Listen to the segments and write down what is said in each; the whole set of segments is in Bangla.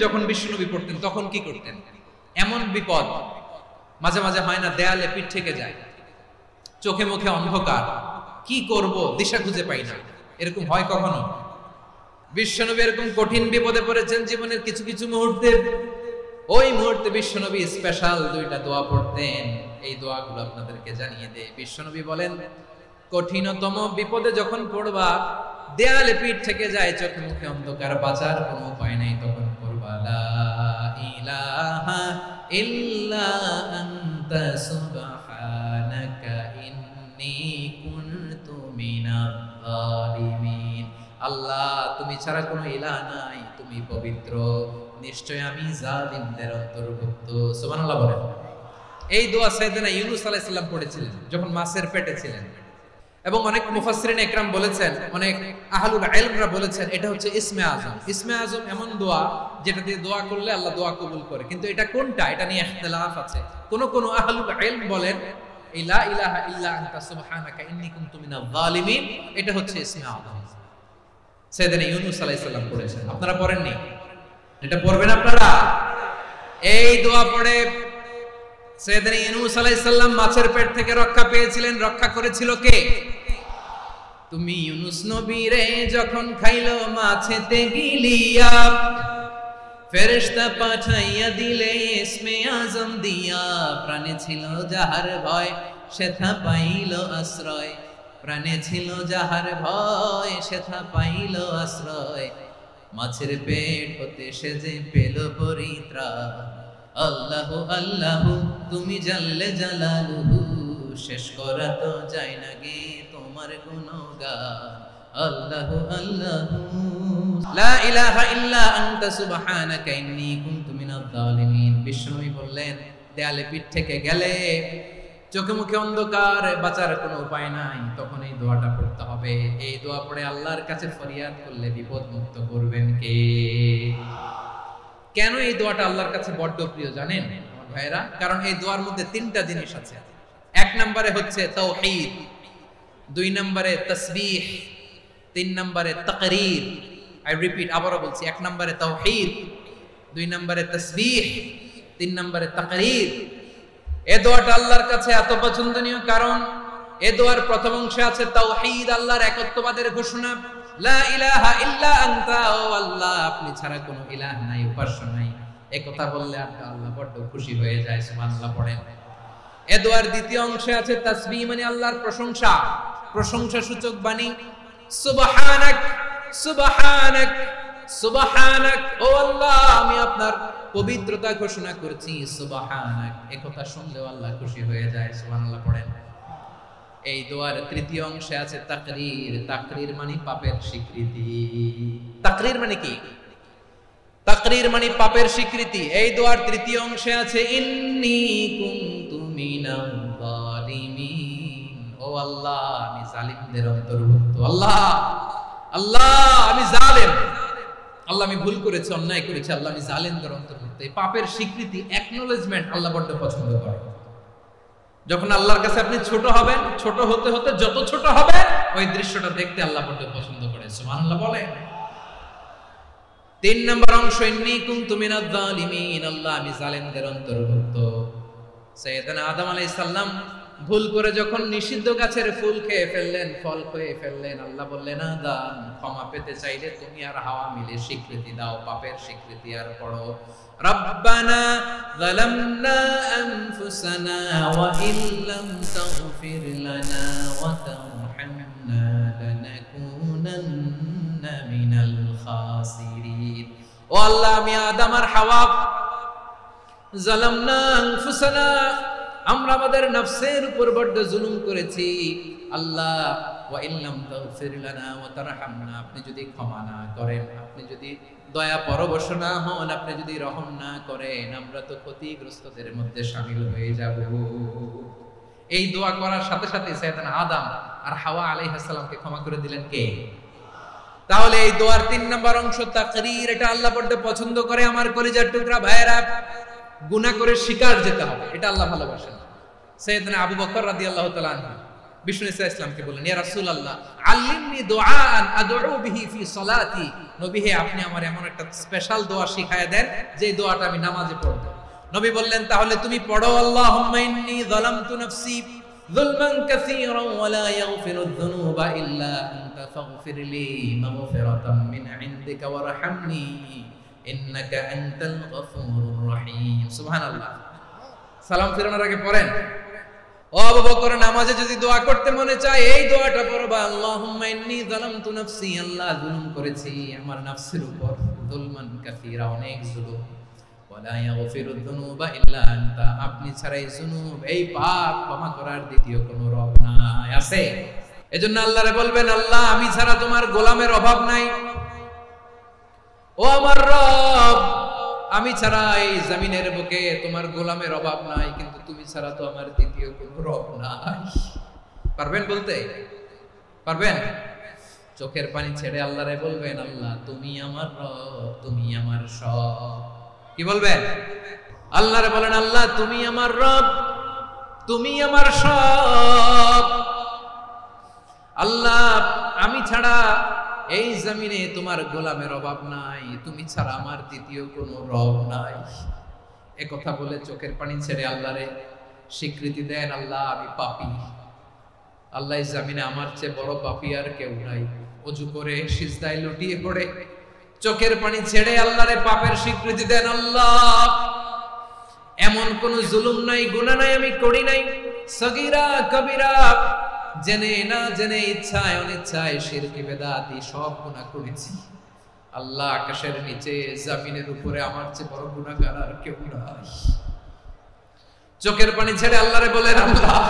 যখন বিশ্বনবী পড়তেন তখন কি করতেন? এমন বিপদ মাঝে মাঝে হয় না, দেয়ালে পিঠ থেকে যায়, চোখে মুখে অন্ধকার, কি করব দিশা খুঁজে পাই না, এরকম হয় কখনো? বিশ্বনবী এরকম কঠিন বিপদে পড়েছেন জীবনের কিছু কিছু মুহূর্তে। ওই মুহূর্তে বিশ্বনবী স্পেশাল দুইটা দোয়া পড়তেন। এই দোয়াগুলো আপনাদেরকে জানিয়ে দেয়। বিশ্বনবী বলেন, কঠিনতম বিপদে যখন পড়বা, দেয়ালে পিঠ থেকে যায়, চোখে মুখে অন্ধকার, বাঁচার কোনো উপায় নাই, তখন পড়বা লা ইলাহা ইল্লা আনতা সুবহানাকা ইন্নী কুনতু মিনাজ জালিমিন। আল্লাহ, তুমি ছাড়া কোনো ইলাহ নাই, তুমি পবিত্র, নিশ্চয় আমি জালিমদের অন্তর্ভুক্ত। সুবহানাল্লাহ বলেন। এই দোয়া সাইয়েদনা ইউনূস আলাইহিস সালাম পড়েছিলেন যখন মাছের পেটে ছিলেন। এবং অনেক মুফাসসিরিন ইকরাম বলেছেন, অনেক আহলুল ইলমরা বলেছেন, এটা হচ্ছে ইসমে আজম। ইসমে আজম এমন দোয়া যেটা দিয়ে দোয়া করলে আল্লাহ দোয়া কবুল করে। কিন্তু এটা কোনটা, এটা নিয়ে ইখতিলাফ আছে। কোন কোন আহলুল ইলম বলেন লা ইলাহা ইল্লা আনতা সুবহানাকা ইন্নী কুনতু মিনাজ জালিমিন, এটা হচ্ছে ইসমে আজম। সাইয়েদনা ইউনূস আলাইহিস সালাম পড়েছেন, আপনারা পড়েননি? এটা পড়বেন আপনারা। এই দোয়া পড়ে সাইয়েদনা ইউনূস আলাইহিস সালাম মাছের পেট থেকে রক্ষা পেয়েছিলেন। রক্ষা করেছিল কে? তুমি ইউনূস নবী রে যখন খাইলো মাছেতে গিলিয়া, ফেরেশতা পাঠাইয়া দিলে ইসমে আজম দিয়া, প্রাণে ছিল যাহার ভয় সেথা পাইল আশ্রয়, প্রাণে ছিল যাহার ভয় সেথা পাইল আশ্রয়, মাছের পেট হতে সে যে পেল পরিত্রাণ। আল্লাহু আল্লাহু তুমি জাল্লে জালালুহু, শেষ করা তো যায় না গে তোমার গুণগান। আল্লাহু আল্লাহু লা ইলাহা ইল্লা আনতা সুবহানাকা ইন্নী কুনতু মিনাজ জালিমিন। বিশ্বনবী বললেন, দেয়ালে পিঠ থেকে গেলে, চোখে মুখে অন্ধকার, বাঁচার কোনো উপায় নাই, তখন এই দোয়াটা পড়তে হবে। এই দোয়া পড়ে আল্লাহর কাছে ফরিয়াদ করলে বিপদ মুক্ত করবেন কে? কেন এই দোয়াটা আল্লাহর কাছে বড্ড প্রিয় জানেন আমার ভাইরা? কারণ এই দোয়ার মধ্যে তিনটা জিনিস আছে। এক নম্বরে হচ্ছে তাওহীদ, দুই নম্বরে তাসবিহ, তিন নম্বরে তাকরীর। আই রিপিট, আবারও বলছি, এক নম্বরে তাওহীদ, দুই নম্বরে তাসবিহ, তিন নম্বরে তাকরীর। এই দোয়াটা আল্লাহর কাছে এত পছন্দনীয় কারণ এই দোয়ার প্রথম অংশে আছে তাওহীদ, আল্লাহর একত্ববাদের ঘোষণা। লা ইলাহা ইল্লা আনতা, ও আল্লাহ আপনি ছাড়া কোনো ইলাহ নাই, উপাস্য নাই, এই কথা বললে আল্লাহ বড় খুশি হয়ে যায়। সুবহানাল্লাহ পড়েন। এই দোয়ার দ্বিতীয় অংশে আছে তাসবিহ, মানে আল্লাহর প্রশংসা, প্রশংসা সূচক বাণী। সুবহানাক সুবহানাক সুবহানাক, ও আল্লাহ আমি আপনার পবিত্রতা ঘোষণা করছি। সুবহানাক, এই কথা শুনলেও আল্লাহ খুশি হয়ে যায়। সুবহানাল্লাহ পড়েন। এই দোয়ার তৃতীয় অংশে আছে তাকরীর, তাকরীর মানে পাপের স্বীকৃতি। তাকরীর মানে কি? তাকরীর মানে পাপের স্বীকৃতি। এই দোয়ার তৃতীয় অংশে আছে ইন্নী কুনতু মিনাজ জালিমিন, ও আল্লাহ আমি জালিমদের অন্তর্ভুক্ত। আল্লাহ আল্লাহ আমি জালেম, আল্লাহ আমি ভুল করেছি, অন্যায় করেছি, আল্লাহ আমি জালেমদের অন্তর্ভুক্ত। এই পাপের স্বীকৃতি, অ্যাকনোলেজমেন্ট আল্লাহ বড় পছন্দ করে। যখন আল্লাহর কাছে আপনি ছোট হবেন, ছোট হতে হতে যত ছোট হবেন, ওই দৃশ্যটা দেখতে আল্লাহ বড় পছন্দ করে। সুবহানাল্লাহ বলে। তিন নম্বর অংশ ইন্নী কুনতু মিনাজ জালিমিন, আল্লাহ আমি জালেমদের অন্তর্ভুক্ত। সাইয়েদনা আদম আলাইহিস সালাম ভুল করে যখন নিষিদ্ধ গাছের ফুল খেয়ে ফেললেন, ফল খেয়ে ফেললেন, আল্লাহ বললেন আদম ক্ষমা পেতে চাইলে তুমি আর হাওয়া মিলে স্বীকৃতি দাও, পাপের স্বীকৃতি আর পড়ো। রব্বানা যালামনা আনফুসানা ওয়া ইল্লাম তাগফির লানা ওয়া তারহামনা লানাকুনান্না মিনাল খাসিরিন। ও আল্লাহ আমি আদম আর হাওয়া যালামনা আনফুসানা, আমরা আমাদের নফসের উপর বড় জুলুম করেছি। আল্লাহ ওয়া ইল্লাম তাগফির লানা ওয়া তারহামনা, আপনি যদি ক্ষমা না করেন, আপনি যদি দয়া পরবশ না হন, আপনি যদি রহম না করেন, আমরা তো ক্ষতিগ্রস্তদের মধ্যে শামিল হয়ে যাব। এই দোয়া করার সাথে সাথে সাইয়েদনা আদম আর হাওয়া আলাইহিস সালামকে ক্ষমা করে দিলেন কে? তাহলে এই দোয়ার ৩ নম্বর অংশ তাকরীর, এটা আল্লাহ বড় পছন্দ করে। আমার কলিজার টুকরা ভাইয়েরা, গুনাহ করে শিকার যেতে হবে, এটা আল্লাহ ভালোবাসেন। সাইয়েদনা আবু বকর রাদিয়াল্লাহু তাআলা আনহু বিষ্ণু ঈসা ইসলামকে বললেন, ইয়া রাসূলুল্লাহ আল্লিমনি দুআআন আদউ বিহি ফি সালাতি, নবী হে আপনি আমার এমন একটা স্পেশাল দোয়া শিখায়া দেন যে দোয়াটা আমি নামাজে পড়ব। নবী বললেন, তাহলে তুমি পড়ো, আল্লাহুম্মা ইন্নী যালামতু নাফসি যুলমান কাসীরান ওয়া লা ইয়াগফিরুয যুনুবা ইল্লা আনতা ফাগফিরলি মাগফিরাতাম মিন ইনদিকা ওয়ারহামনি ইন্নাকা আনতাল গফুরুর রহিম। সুবহানাল্লাহ। সালাম ফিরানোর আগে পড়েন, ও আবু বকর নামাজে যদি দোয়া করতে মনে চায় এই দোয়াটা পড়বা, আল্লাহুম্মা ইন্নী যালামতু নাফসি, আল্লাহ জুলুম করেছি আমার নফসের উপর, যুলমান কাসীরা অনেক জুলুম, ওয়া লা ইয়াগফিরুয যুনুবা ইল্লা আনতা, আপনি ছাড়া এই জুনুব এই পাপ ক্ষমা করার দ্বিতীয় কোনো রব নাই। আছে? এজন্য আল্লাহরে বলবেন, আল্লাহ আমি ছাড়া তোমার গোলামের অভাব নাই, ও আমার রব আমি ছাড়া এই জমিনের বুকে তোমার গোলামের অভাব নাই, কিন্তু তুমি ছাড়া তো আমার দ্বিতীয় কোনো রব নাই। পারবেন বলতে? পারবেন? চোখের পানি ছেড়ে আল্লাহরে বলবেন, আল্লাহ তুমি আমার রব, তুমি আমার সব। কি বলবেন? আল্লাহরে বলেন, আল্লাহ তুমি আমার রব, তুমি আমার সব। আল্লাহ আমি ছাড়া এই জমিনে তোমার গোলামের অভাব নাই, তুমি ছাড়া আমার দ্বিতীয় কোনো রব নাই। এ কথা বলে চোখের পানি ছেড়ে আল্লাহরে স্বীকৃতি দেন, আল্লাহ আমি পাপী, আল্লাহ এই জমিনে আমার চেয়ে বড় পাপী আর কেউ নাই। ওযু করে সিজদায় লুটিয়ে পড়ে চোখের পানি ছেড়ে আল্লাহরে পাপের স্বীকৃতি দেন, আল্লাহ এমন কোন জুলুম নাই, গুনাহ নাই আমি করি নাই, সগীরা কবিরা জেনে না জেনে ইচ্ছায় অনিচ্ছায় শিরকি বেদাতি সব গুনাহ করেছি। আল্লাহ আকাশের নিচে জমিনের উপরে আমার চেয়ে বড় গুনাহগার আর কেউ নাই। চোখের পানি ছেড়ে আল্লাহরে বলেন, আল্লাহ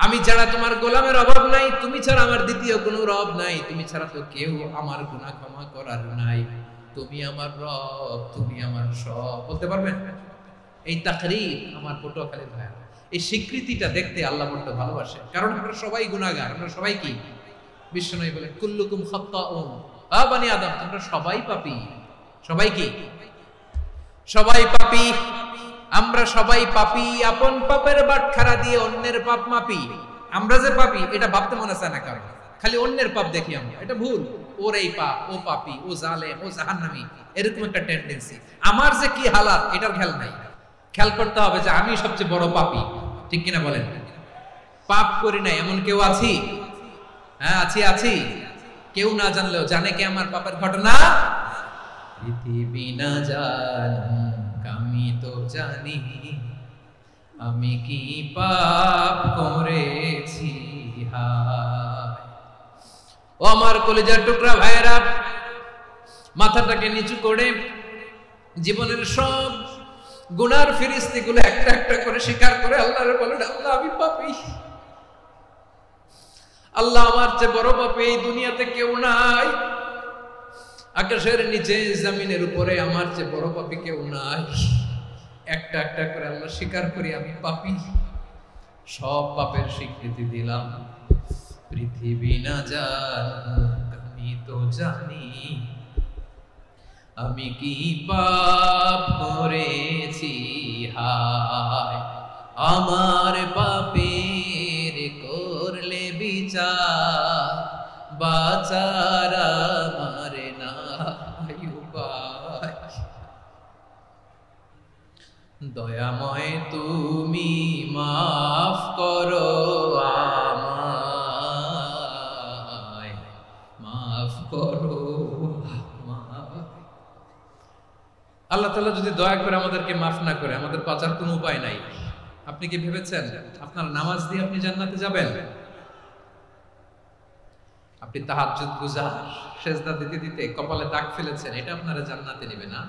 আমি ছাড়া তোমার গোলামের অভাব নাই, তুমি ছাড়া আমার দ্বিতীয় কোনো রব নাই, তুমি ছাড়া তো কেউ আমার গুনাহ ক্ষমা করার নাই, তুমি আমার রব, তুমি আমার সব। বলতে পারবেন? এই তাকরীর আমার পটুয়াখালীর ভাই, এই স্বীকৃতিটা দেখতে আল্লাহ বড় ভালোবাসে, কারণ আমরা সবাই গুনাহগার, আমরা সবাই কি? বিশ্বনবী বলেন কুল্লুকুম খাত্তাউন, আ বনি আদম তোমরা সবাই পাপী। সবাই কি? সবাই পাপী। আমরা সবাই পাপী, আপন পাপের বাটখারা দিয়ে অন্যের পাপ মাপি। আমরা যে পাপী এটা ভাবতে মনে চায় না কারণ, খালি অন্যের পাপ দেখি আমরা, এটা ভুল। ওর এই পাপ, ও পাপী, ও জালেম, ও জাহান্নামী, এরকম একটা টেন্ডেন্সি। আমার যে কি হালাত এটার খেয়াল নাই। খেয়াল করতে হবে যে আমি সবচেয়ে বড় পাপী, ঠিক কিনা বলেন? পাপ করি না এমন কেউ আছি? হ্যাঁ আছি, আছি। কেউ না জানলেও জানে কে আমার পাপের ঘটনা? পৃথিবী না জানুক আমি তো জানি আমি কি পাপ করেছি। হায় ও আমার কলিজার টুকরা ভাইয়েরা, মাথাটাকে নিচু করে জীবনের সব গুনার ফিরিস্তিগুলো একটা একটা করে স্বীকার করে আল্লাহরে বলেন, আল্লাহ আমি পাপী, আল্লাহ আমার চেয়ে বড় পাপী এই দুনিয়াতে কেউ নাই, আকাশের নিচে জমিনের উপরে আমার চেয়ে বড় পাপী কেউ নাই। একটা একটা করে আল্লাহ স্বীকার করি আমি পাপী, সব পাপের স্বীকৃতি দিলাম। পৃথিবী না জানুক আমি তো জানি আমি কি পাপ করেছি। হায় আমার পাপের করলে বিচার, বাঁচার আমার নাই উপায়। দয়াময় তুমি মাফ করো আমায়, মাফ করো। আল্লাহ তাআলা যদি দয়া করে আমাদেরকে মাফ না করে, আমাদের বাঁচার কোনো উপায় নাই। আপনি কি ভেবেছেন আপনার নামাজ দিয়ে আপনি জান্নাতে যাবেন? আপনি তাহাজ্জুদ গুজার, সেজদা দিতে দিতে কপালে দাগ ফেলেছেন, এটা আপনারা জান্নাতে নেবে না।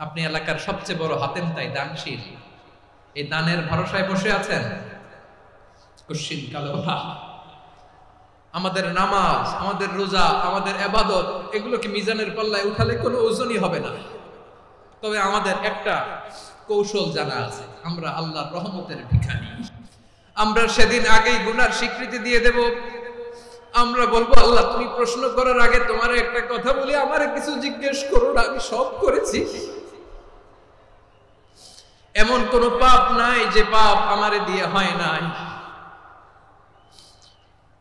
আপনি এলাকার সবচেয়ে বড় হাতেম তাই দানশীল, এই দানের ভরসায় বসে আছেন, কুশ্চিন কালো না। আমাদের নামাজ, আমাদের রোজা, আমাদের ইবাদত এগুলোকে মিজানের পাল্লায় উঠালে কোনো ওজনই হবে না। তবে আমাদের একটা কৌশল জানা আছে, আমরা আল্লাহর রহমতের ভিখারি। আমরা সেদিন আগেই গুনার স্বীকৃতি দিয়ে দেব। আমরা বলবো, আল্লাহ তুমি প্রশ্ন করার আগে তোমার একটা কথা বলি, আমারে কিছু জিজ্ঞেস করো না, আমি সব করেছি। এমন কোন পাপ নাই যে পাপ আমারে দিয়ে হয় নাই।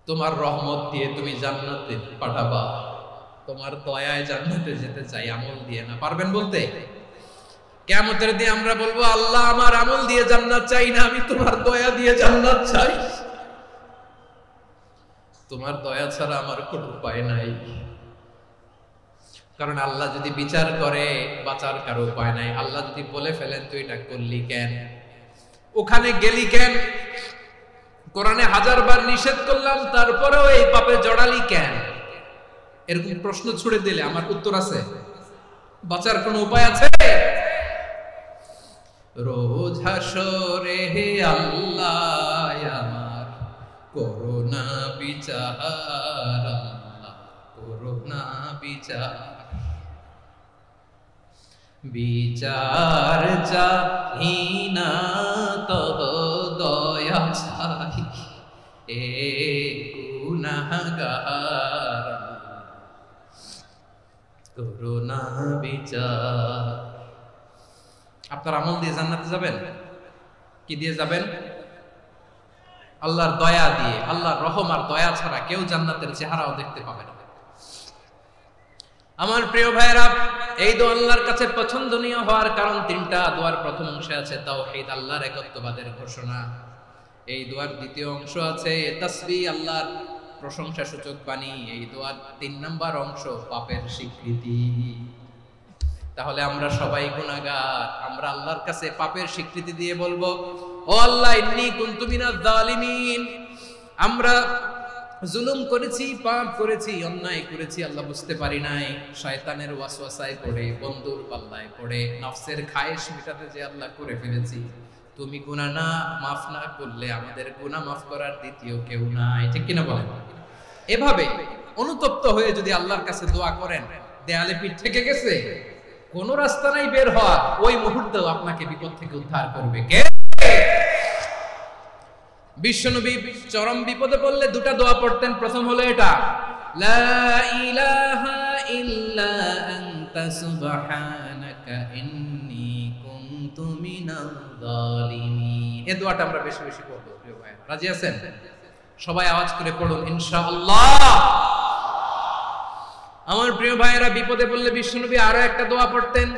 তোমার রহমত দিয়ে তুমি জান্নাতে পাঠাবা, তোমার দয়ায় জান্নাতে যেতে চাই, আমল দিয়ে না। পারবেন বলতে? কিয়ামতের দিন আমরা বলবো, আল্লাহ আমার আমল দিয়ে জান্নাত চাই না, আমি তোমার দয়া দিয়ে জান্নাত চাই। তোমার দয়া ছাড়া আমার কোনো উপায় নাই। কারণ আল্লাহ যদি বিচার করে বাঁচার কারো উপায় নাই। আল্লাহ যদি বলে ফেলেন তুই এটা করলি কেন, ওখানে গেলি কেন, কোরআনে 1000 বার নিষেধ করলাম তারপরেও এই পাপে জড়ালি কেন, এরকম প্রশ্ন ছুড়ে দিলে আমার উত্তর আছে? বাঁচার কোনো উপায় আছে? রোজ হাসরে হে আল্লাহ আমার করোনা বিচার, আল্লাহ করোনা বিচার, বিচার চাহি না তব দয়া চাই, এ গুনাহগার করোনা বিচার। আপনার আমল দিয়ে জান্নাতে যাবেন? কি দিয়ে যাবেন? আল্লাহর দয়া দিয়ে। আল্লাহর রহম আর দয়া ছাড়া কেউ জান্নাতের চেহারাও দেখতে পাবে না। আমার প্রিয় ভাইরা, এই দোয়া আল্লাহর কাছে পছন্দনীয় হওয়ার কারণ তিনটা। দোয়ার প্রথম অংশে আছে তাওহীদ, আল্লাহর একত্ববাদের ঘোষণা। এই দোয়ার দ্বিতীয় অংশ আছে তাসবিহ, আল্লাহর প্রশংসা সূচক বাণী। এই দোয়ার 3 নাম্বার অংশ পাপের স্বীকৃতি। তাহলে আমরা সবাই গুনাহগার, আমরা আল্লাহর কাছে পাপের স্বীকৃতি দিয়ে বলবো, ও আল্লাহ ইন্নী কুনতু মিনাজ জালিমিন, আমরা জুলুম করেছি, পাপ করেছি, অন্যায় করেছি, আল্লাহ বুঝতে পারি নাই, শয়তানের ওয়াসওয়াসায় পড়ে, বন্ধুর পাল্লায় পড়ে, নফসের খায়েশ মেটাতে যে আল্লাহ করে ফেলেছি। তুমি গুনাহ না মাফ না করলে আমাদের গুনাহ মাফ করার দ্বিতীয় কেউ নাই। ঠিক কিনা বলেন? এভাবে অনুতপ্ত হয়ে যদি আল্লাহর কাছে দোয়া করেন, দেয়ালে পিঠ থেকে গেছে, কোন রাস্তা নাই বের হওয়ার, ওই মুহূর্তেও আপনাকে বিপদ থেকে উদ্ধার করবে কে? বিশ্বনবী চরম বিপদে পড়লে দুটা দোয়া পড়তেন। প্রথম হলো এটা, লা ইলাহা ইল্লা আনতা সুবহানাকা ইন্নী কুনতু মিনাজ জালিমিন। এই দোয়াটা আমরা বেশি বেশি পড়ব প্রিয় ভাই। রাজি আছেন? সবাই আওয়াজ করে পড়ুন ইনশাআল্লাহ। আমার প্রিয় ভাইয়েরা, বিপদে পড়লে বিশ্বনবী আরো একটা দোয়া পড়তেন,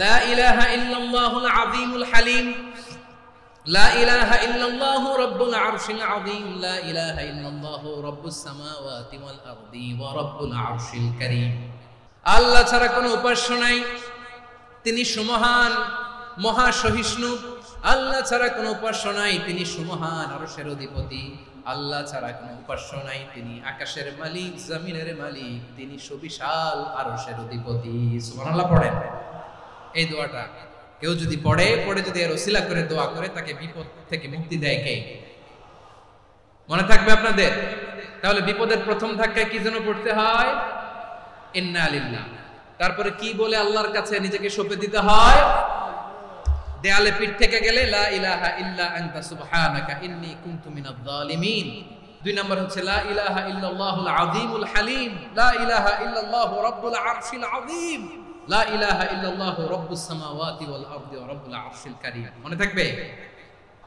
লা ইলাহা ইল্লাল্লাহুল আযীমুল হালিম, লা ইলাহা ইল্লাল্লাহু রাব্বুল আরশিল আযীম, লা ইলাহা ইল্লাল্লাহু রাব্বুস সামাওয়াতি ওয়াল আরদি ওয়া রাব্বুল আরশিল কারীম। আল্লাহ ছাড়া কোনো উপাস্য নাই, তিনি সুমহান, মহা সহিষ্ণু। আল্লাহ ছাড়া কোনো উপাস্য নাই, তিনি সুমহান, আরশের অধিপতি। আল্লাহ ছাড়া কোনো উপাস্য নাই, তিনি আকাশের মালিক, জমিনের মালিক, তিনি সুবিশাল, আরশের অধিপতি। সুবহানাল্লাহ পড়েন। এই দোয়াটা কেউ যদি পড়ে যদি এর ওসিলা করে দোয়া করে, তাকে বিপদ থেকে মুক্তি দেয় কে? মনে থাকবে আপনাদের? তাহলে বিপদের প্রথম ধাক্কায় কি যেন পড়তে হয়? ইন্না লিল্লাহ। তারপরে কি বলে আল্লাহর কাছে নিজেকে সঁপে দিতে হয়? দেয়ালে পিঠ থেকে গেলে লা ইলাহা ইল্লা আনতা সুবহানাকা ইন্নী কুনতু মিনাজ জালিমিন। 2 নাম্বার হচ্ছে লা ইলাহা ইল্লাল্লাহুল আযীমুল হালিম, লা ইলাহা ইল্লাল্লাহু রাব্বুল আরশিল আযীম, লা ইলাহা ইল্লাল্লাহু রাব্বুস সামাওয়াতি ওয়াল আরদি ওয়া রাব্বুল আরশিল কারীম। মনে থাকবে?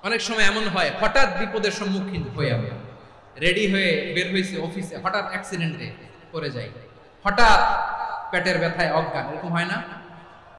অনেক সময় এমন হয়, হঠাৎ বিপদের সম্মুখীন হয়ে আমরা রেডি হয়ে বের হইছে অফিসে, হঠাৎ অ্যাক্সিডেন্টে পড়ে যাই, হঠাৎ পেটের ব্যথায় অজ্ঞান, এরকম হয় না?